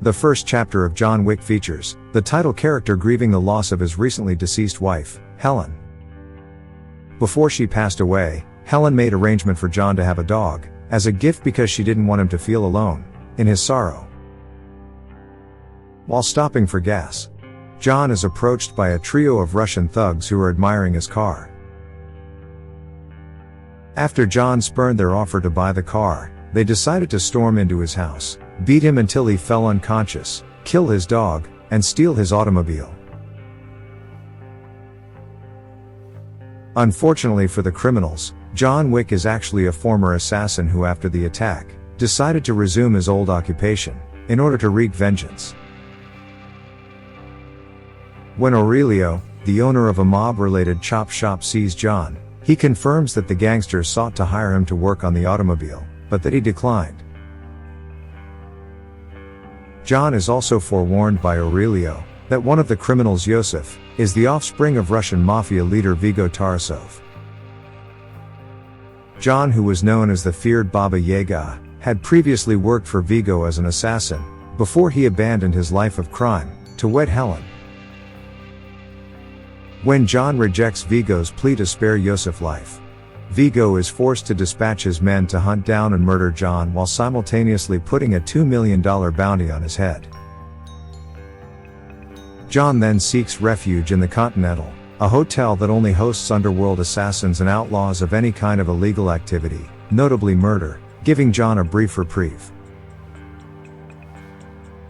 The first chapter of John Wick features the title character grieving the loss of his recently deceased wife, Helen. Before she passed away, Helen made arrangement for John to have a dog, as a gift because she didn't want him to feel alone in his sorrow. While stopping for gas, John is approached by a trio of Russian thugs who are admiring his car. After John spurned their offer to buy the car, they decided to storm into his house, beat him until he fell unconscious, kill his dog, and steal his automobile. Unfortunately for the criminals, John Wick is actually a former assassin who, after the attack, decided to resume his old occupation in order to wreak vengeance. When Aurelio, the owner of a mob-related chop shop, sees John, he confirms that the gangsters sought to hire him to work on the automobile, but that he declined. John is also forewarned by Aurelio that one of the criminals, Yosef, is the offspring of Russian mafia leader Viggo Tarasov. John, who was known as the feared Baba Yaga, had previously worked for Viggo as an assassin, before he abandoned his life of crime to wed Helen. When John rejects Viggo's plea to spare Yosef's life, Viggo is forced to dispatch his men to hunt down and murder John while simultaneously putting a $2 million bounty on his head. John then seeks refuge in the Continental, a hotel that only hosts underworld assassins and outlaws of any kind of illegal activity, notably murder, giving John a brief reprieve.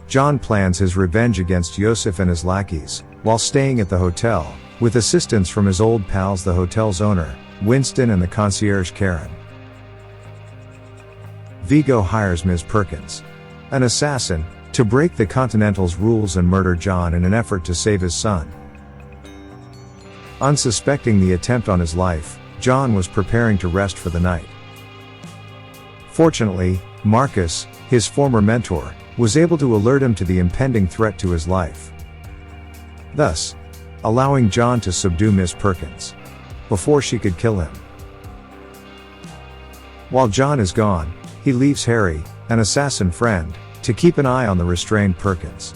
John plans his revenge against Yosef and his lackeys, while staying at the hotel, with assistance from his old pals, the hotel's owner, Winston, and the concierge, Karen. Viggo hires Ms. Perkins, an assassin, to break the Continental's rules and murder John in an effort to save his son. Unsuspecting the attempt on his life, John was preparing to rest for the night. Fortunately, Marcus, his former mentor, was able to alert him to the impending threat to his life, thus allowing John to subdue Miss Perkins before she could kill him. While John is gone, he leaves Harry, an assassin friend, to keep an eye on the restrained Perkins.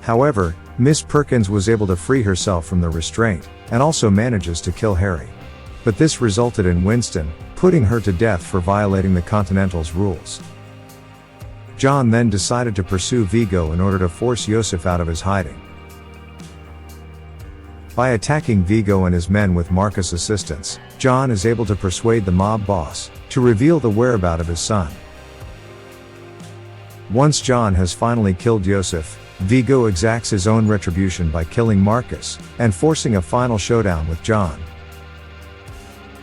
However, Miss Perkins was able to free herself from the restraint, and also manages to kill Harry. But this resulted in Winston putting her to death for violating the Continental's rules. John then decided to pursue Viggo in order to force Yosef out of his hiding. By attacking Viggo and his men with Marcus' assistance, John is able to persuade the mob boss to reveal the whereabouts of his son. Once John has finally killed Yosef, Viggo exacts his own retribution by killing Marcus and forcing a final showdown with John.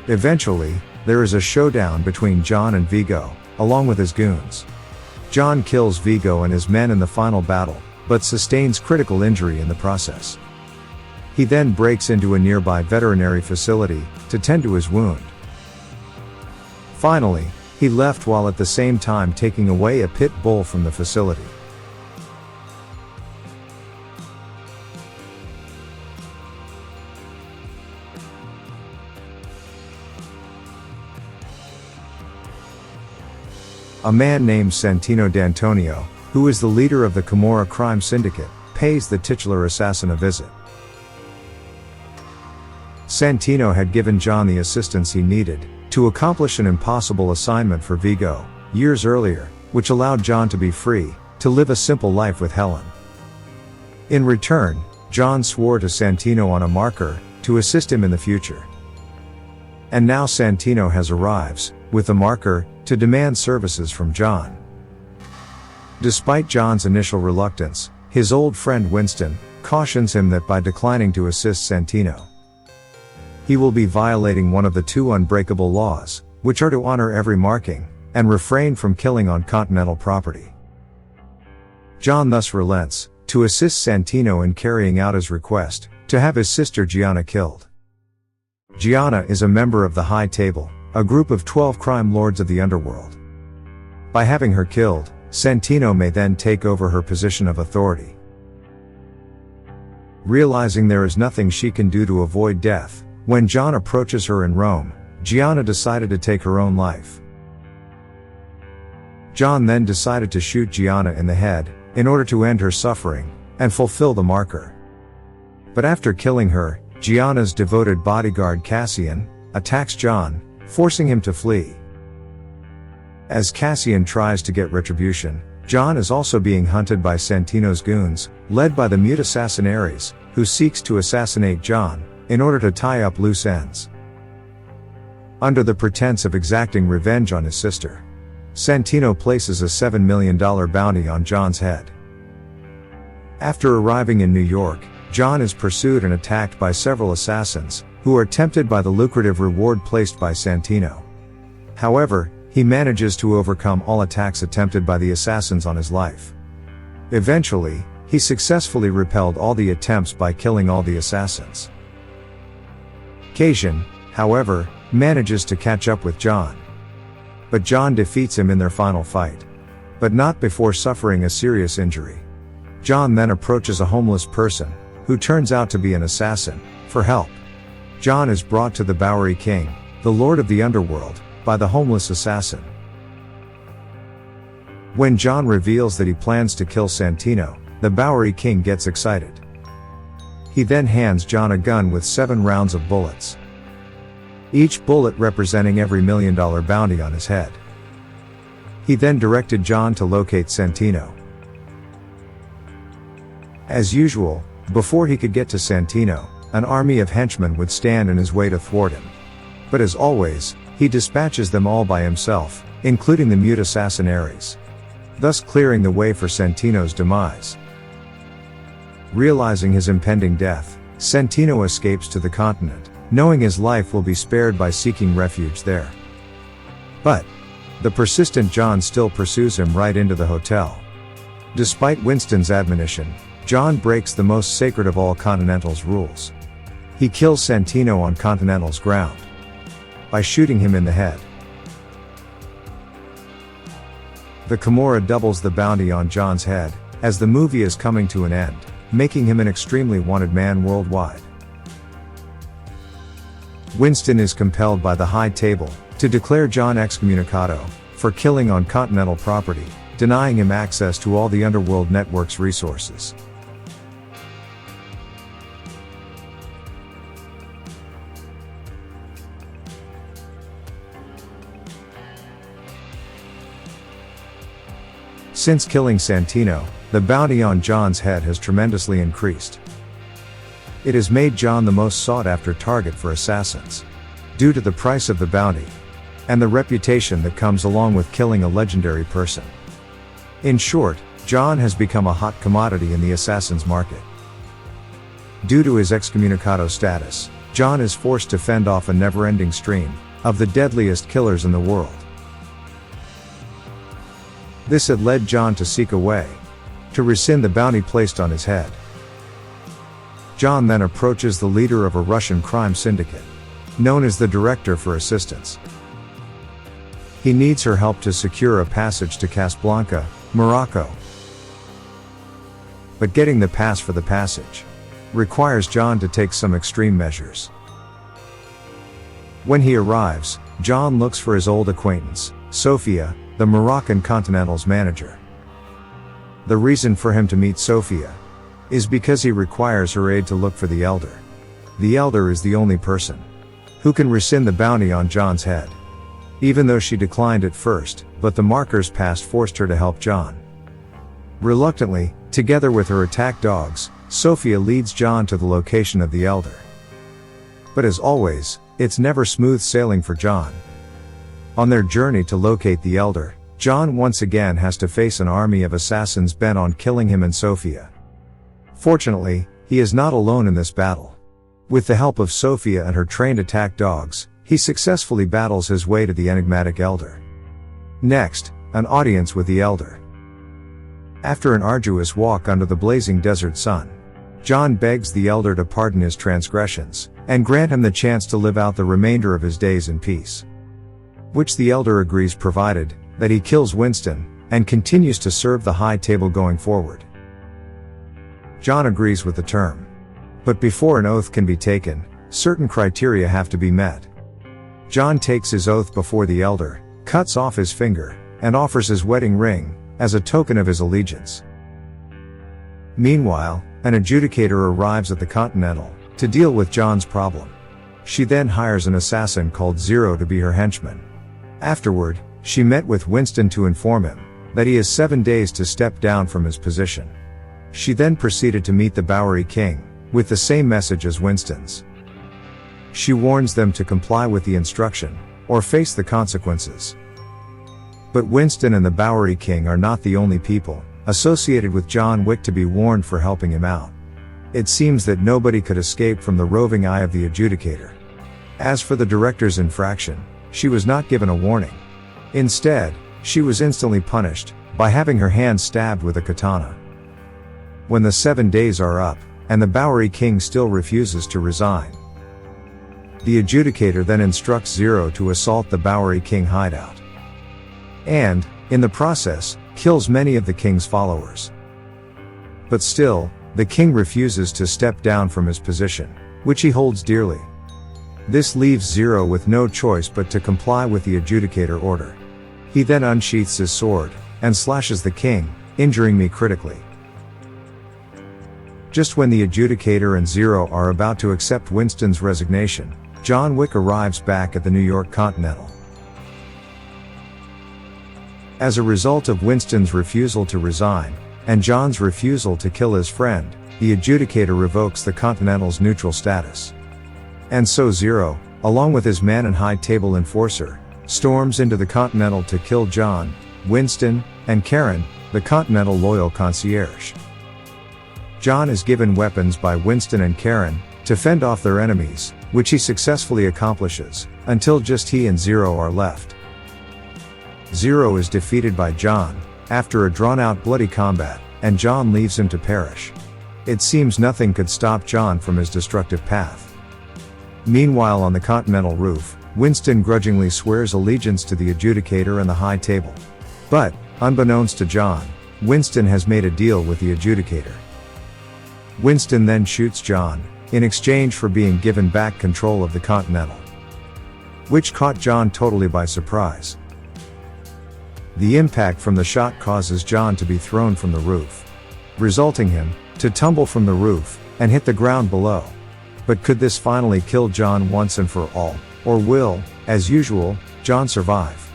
Eventually, there is a showdown between John and Viggo, along with his goons. John kills Viggo and his men in the final battle, but sustains critical injury in the process. He then breaks into a nearby veterinary facility to tend to his wound. Finally, he left while at the same time taking away a pit bull from the facility. A man named Santino D'Antonio, who is the leader of the Camorra crime syndicate, pays the titular assassin a visit. Santino had given John the assistance he needed to accomplish an impossible assignment for Viggo years earlier, which allowed John to be free to live a simple life with Helen. In return, John swore to Santino on a marker to assist him in the future. And now Santino has arrives with the marker to demand services from John. Despite John's initial reluctance, his old friend Winston cautions him that by declining to assist Santino, he will be violating one of the two unbreakable laws, which are to honor every marking and refrain from killing on Continental property. John thus relents to assist Santino in carrying out his request to have his sister Gianna killed. Gianna is a member of the High Table, a group of 12 crime lords of the underworld. By having her killed, Santino may then take over her position of authority. Realizing there is nothing she can do to avoid death, when John approaches her in Rome, Gianna decided to take her own life. John then decided to shoot Gianna in the head, in order to end her suffering, and fulfill the marker. But after killing her, Gianna's devoted bodyguard Cassian attacks John, forcing him to flee. As Cassian tries to get retribution, John is also being hunted by Santino's goons, led by the mute assassin Ares, who seeks to assassinate John, in order to tie up loose ends. Under the pretense of exacting revenge on his sister, Santino places a $7 million bounty on John's head. After arriving in New York, John is pursued and attacked by several assassins, who are tempted by the lucrative reward placed by Santino. However, he manages to overcome all attacks attempted by the assassins on his life. Eventually, he successfully repelled all the attempts by killing all the assassins. Cassian, however, manages to catch up with John. But John defeats him in their final fight. But not before suffering a serious injury. John then approaches a homeless person, who turns out to be an assassin, for help. John is brought to the Bowery King, the lord of the underworld, by the homeless assassin. When John reveals that he plans to kill Santino, the Bowery King gets excited. He then hands John a gun with 7 rounds of bullets. Each bullet representing every $1 million bounty on his head. He then directed John to locate Santino. As usual, before he could get to Santino, an army of henchmen would stand in his way to thwart him. But as always, he dispatches them all by himself, including the mute assassin Ares, thus clearing the way for Santino's demise. Realizing his impending death, Santino escapes to the continent, knowing his life will be spared by seeking refuge there. But the persistent John still pursues him right into the hotel. Despite Winston's admonition, John breaks the most sacred of all Continental's rules. He kills Santino on Continental's ground by shooting him in the head. The Camorra doubles the bounty on John's head, as the movie is coming to an end, making him an extremely wanted man worldwide. Winston is compelled by the High Table to declare John excommunicado for killing on Continental property, denying him access to all the Underworld Network's resources. Since killing Santino, the bounty on John's head has tremendously increased. It has made John the most sought-after target for assassins, due to the price of the bounty, and the reputation that comes along with killing a legendary person. In short, John has become a hot commodity in the assassin's market. Due to his excommunicado status, John is forced to fend off a never-ending stream of the deadliest killers in the world. This had led John to seek a way to rescind the bounty placed on his head. John then approaches the leader of a Russian crime syndicate, known as the Director for Assistance. He needs her help to secure a passage to Casablanca, Morocco. But getting the pass for the passage requires John to take some extreme measures. When he arrives, John looks for his old acquaintance, Sofia, the Moroccan Continental's manager. The reason for him to meet Sofia is because he requires her aid to look for the Elder. The Elder is the only person who can rescind the bounty on John's head. Even though she declined at first, but the markers past forced her to help John. Reluctantly, together with her attack dogs, Sofia leads John to the location of the Elder. But as always, it's never smooth sailing for John. On their journey to locate the Elder, John once again has to face an army of assassins bent on killing him and Sofia. Fortunately, he is not alone in this battle. With the help of Sofia and her trained attack dogs, he successfully battles his way to the enigmatic Elder. Next, an audience with the Elder. After an arduous walk under the blazing desert sun, John begs the Elder to pardon his transgressions, and grant him the chance to live out the remainder of his days in peace. Which the Elder agrees, provided that he kills Winston, and continues to serve the High Table going forward. John agrees with the term. But before an oath can be taken, certain criteria have to be met. John takes his oath before the Elder, cuts off his finger, and offers his wedding ring, as a token of his allegiance. Meanwhile, an adjudicator arrives at the Continental to deal with John's problem. She then hires an assassin called Zero to be her henchman. Afterward, she met with Winston to inform him that he has 7 days to step down from his position. She then proceeded to meet the Bowery King with the same message as Winston's. She warns them to comply with the instruction or face the consequences. But Winston and the Bowery King are not the only people associated with John Wick to be warned for helping him out. It seems that nobody could escape from the roving eye of the adjudicator. As for the director's infraction, she was not given a warning. Instead, she was instantly punished by having her hand stabbed with a katana. When the 7 days are up, and the Bowery King still refuses to resign, the adjudicator then instructs Zero to assault the Bowery King hideout. And, in the process, kills many of the king's followers. But still, the king refuses to step down from his position, which he holds dearly. This leaves Zero with no choice but to comply with the adjudicator order. He then unsheaths his sword and slashes the king, injuring me critically. Just when the adjudicator and Zero are about to accept Winston's resignation, John Wick arrives back at the New York Continental. As a result of Winston's refusal to resign, and John's refusal to kill his friend, the adjudicator revokes the Continental's neutral status. And so Zero, along with his man and high table enforcer, storms into the Continental to kill John, Winston, and Karen, the Continental loyal concierge. John is given weapons by Winston and Karen to fend off their enemies, which he successfully accomplishes, until just he and Zero are left. Zero is defeated by John after a drawn-out bloody combat, and John leaves him to perish. It seems nothing could stop John from his destructive path. Meanwhile, on the Continental roof, Winston grudgingly swears allegiance to the adjudicator and the high table. But, unbeknownst to John, Winston has made a deal with the adjudicator. Winston then shoots John, in exchange for being given back control of the Continental, which caught John totally by surprise. The impact from the shot causes John to be thrown from the roof, resulting him to tumble from the roof and hit the ground below. But could this finally kill John once and for all, or will, as usual, John survive?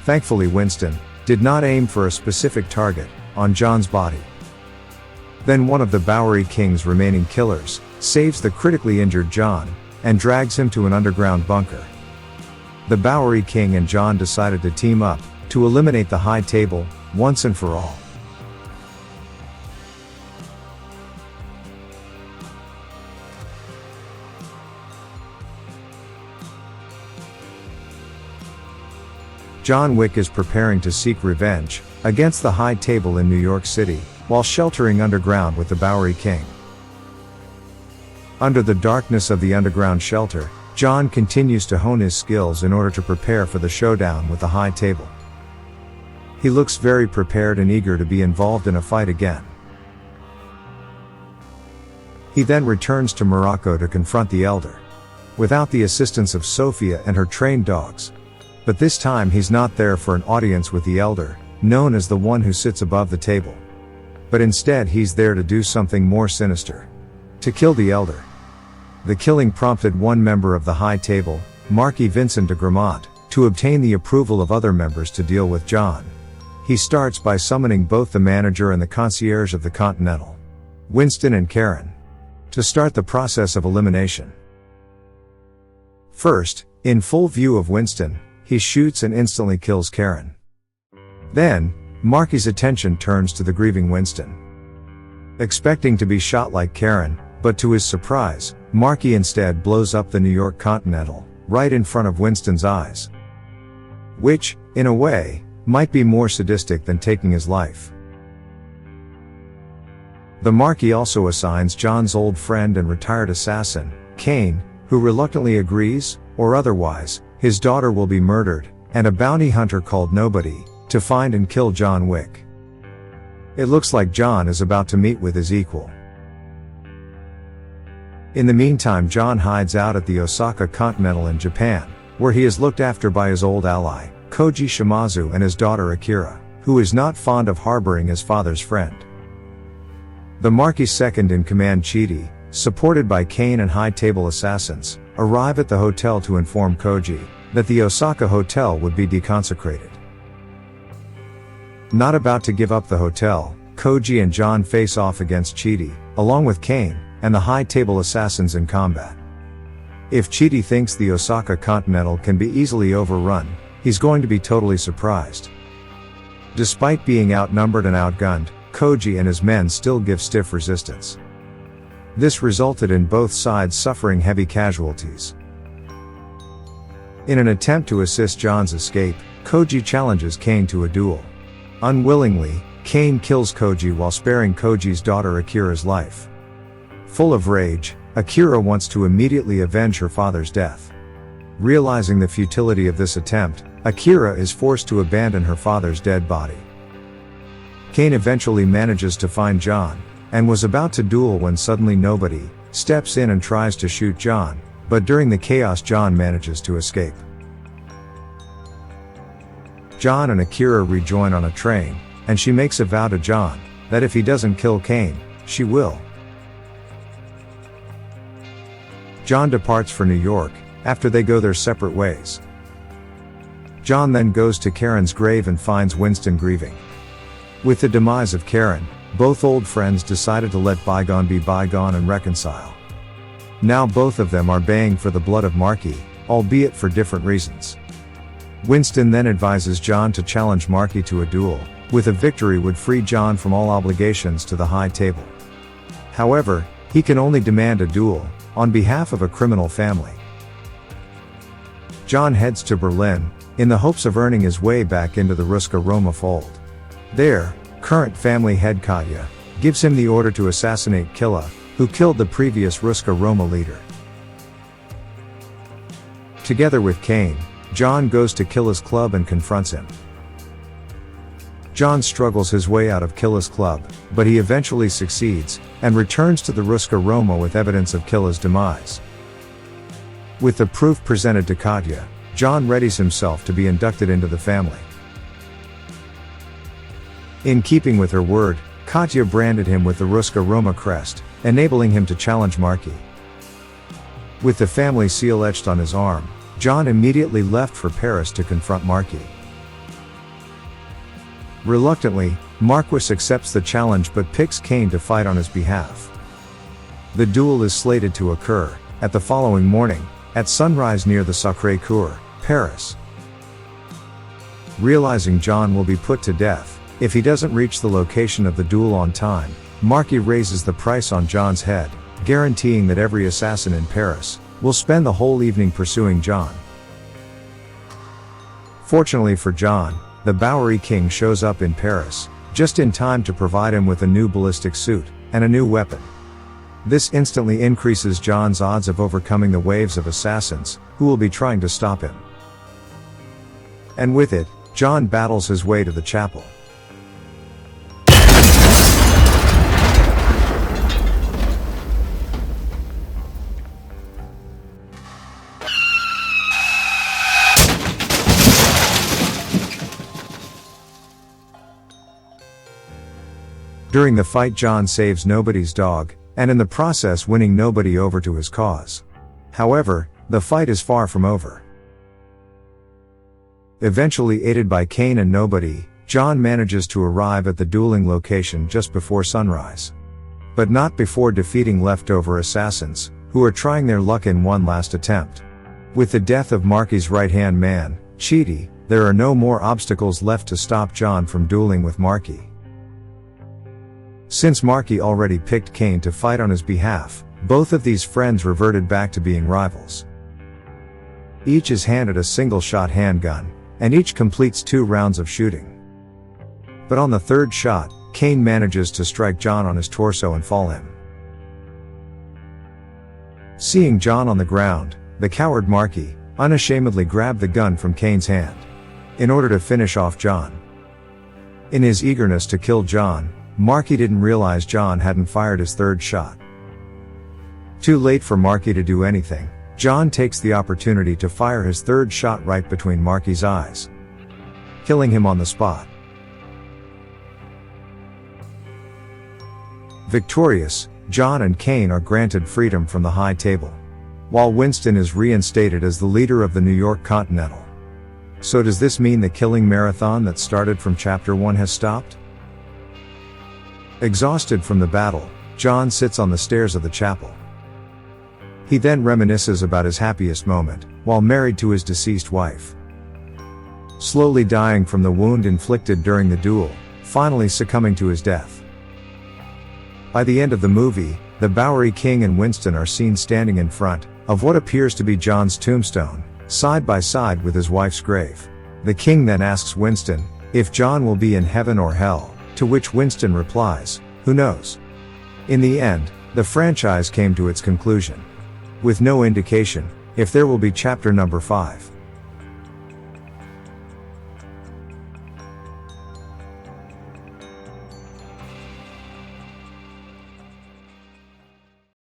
Thankfully, Winston did not aim for a specific target on John's body. Then one of the Bowery King's remaining killers saves the critically injured John and drags him to an underground bunker. The Bowery King and John decided to team up to eliminate the high table once and for all. John Wick is preparing to seek revenge against the high table in New York City, while sheltering underground with the Bowery King. Under the darkness of the underground shelter, John continues to hone his skills in order to prepare for the showdown with the high table. He looks very prepared and eager to be involved in a fight again. He then returns to Morocco to confront the Elder, without the assistance of Sophia and her trained dogs. But this time he's not there for an audience with the Elder, known as the one who sits above the table. But instead he's there to do something more sinister. To kill the Elder. The killing prompted one member of the high table, Marquis Vincent de Gramont, to obtain the approval of other members to deal with John. He starts by summoning both the manager and the concierge of the Continental, Winston and Karen, to start the process of elimination. First, in full view of Winston, he shoots and instantly kills Karen. Then, Marky's attention turns to the grieving Winston. Expecting to be shot like Karen, but to his surprise, Marky instead blows up the New York Continental, right in front of Winston's eyes. Which, in a way, might be more sadistic than taking his life. The Marquis also assigns John's old friend and retired assassin, Kane, who reluctantly agrees, or otherwise, his daughter will be murdered, and a bounty hunter called Nobody, to find and kill John Wick. It looks like John is about to meet with his equal. In the meantime, John hides out at the Osaka Continental in Japan, where he is looked after by his old ally, Koji Shimazu, and his daughter Akira, who is not fond of harboring his father's friend. The Marquis' second-in-command Chidi, supported by Kane and high-table assassins, arrive at the hotel to inform Koji that the Osaka hotel would be deconsecrated. Not about to give up the hotel, Koji and John face off against Chidi, along with Kane and the high-table assassins in combat. If Chidi thinks the Osaka Continental can be easily overrun, he's going to be totally surprised. Despite being outnumbered and outgunned, Koji and his men still give stiff resistance. This resulted in both sides suffering heavy casualties. In an attempt to assist John's escape, Koji challenges Kane to a duel. Unwillingly, Kane kills Koji while sparing Koji's daughter Akira's life. Full of rage, Akira wants to immediately avenge her father's death. Realizing the futility of this attempt, Akira is forced to abandon her father's dead body. Kane eventually manages to find John, and was about to duel when suddenly nobody steps in and tries to shoot John, but during the chaos John manages to escape. John and Akira rejoin on a train, and she makes a vow to John that if he doesn't kill Kane, she will. John departs for New York after they go their separate ways. John then goes to Karen's grave and finds Winston grieving. With the demise of Karen, both old friends decided to let bygone be bygone and reconcile. Now both of them are baying for the blood of Marquis, albeit for different reasons. Winston then advises John to challenge Marquis to a duel, with a victory would free John from all obligations to the high table. However, he can only demand a duel on behalf of a criminal family. John heads to Berlin, in the hopes of earning his way back into the Ruska Roma fold. There, current family head Katya gives him the order to assassinate Killa, who killed the previous Ruska Roma leader. Together with Kane, John goes to Killa's club and confronts him. John struggles his way out of Killa's club, but he eventually succeeds, and returns to the Ruska Roma with evidence of Killa's demise. With the proof presented to Katya, John readies himself to be inducted into the family. In keeping with her word, Katya branded him with the Ruska Roma crest, enabling him to challenge Marquis. With the family seal etched on his arm, John immediately left for Paris to confront Marquis. Reluctantly, Marquis accepts the challenge but picks Kane to fight on his behalf. The duel is slated to occur at the following morning, at sunrise near the Sacré-Cœur, Paris. Realizing John will be put to death if he doesn't reach the location of the duel on time, Marquis raises the price on John's head, guaranteeing that every assassin in Paris will spend the whole evening pursuing John. Fortunately for John, the Bowery King shows up in Paris, just in time to provide him with a new ballistic suit and a new weapon. This instantly increases John's odds of overcoming the waves of assassins who will be trying to stop him. And with it, John battles his way to the chapel. During the fight John saves Nobody's dog, and in the process winning Nobody over to his cause. However, the fight is far from over. Eventually aided by Kane and Nobody, John manages to arrive at the dueling location just before sunrise. But not before defeating leftover assassins, who are trying their luck in one last attempt. With the death of Marquis' right-hand man, Chidi, there are no more obstacles left to stop John from dueling with Marquis. Since Marquis already picked Kane to fight on his behalf, both of these friends reverted back to being rivals. Each is handed a single-shot handgun, and each completes 2 rounds of shooting. But on the third shot, Kane manages to strike John on his torso and fall him. Seeing John on the ground, the coward Marquis unashamedly grabbed the gun from Kane's hand in order to finish off John. In his eagerness to kill John, Marquis didn't realize John hadn't fired his third shot. Too late for Marquis to do anything, John takes the opportunity to fire his third shot right between Marquis' eyes, killing him on the spot. Victorious, John and Kane are granted freedom from the high table, while Winston is reinstated as the leader of the New York Continental. So does this mean the killing marathon that started from Chapter 1 has stopped? Exhausted from the battle, John sits on the stairs of the chapel. He then reminisces about his happiest moment, while married to his deceased wife. Slowly dying from the wound inflicted during the duel, finally succumbing to his death. By the end of the movie, the Bowery King and Winston are seen standing in front of what appears to be John's tombstone, side by side with his wife's grave. The king then asks Winston if John will be in heaven or hell, to which Winston replies, "Who knows?" In the end, the franchise came to its conclusion, with no indication if there will be chapter number 5.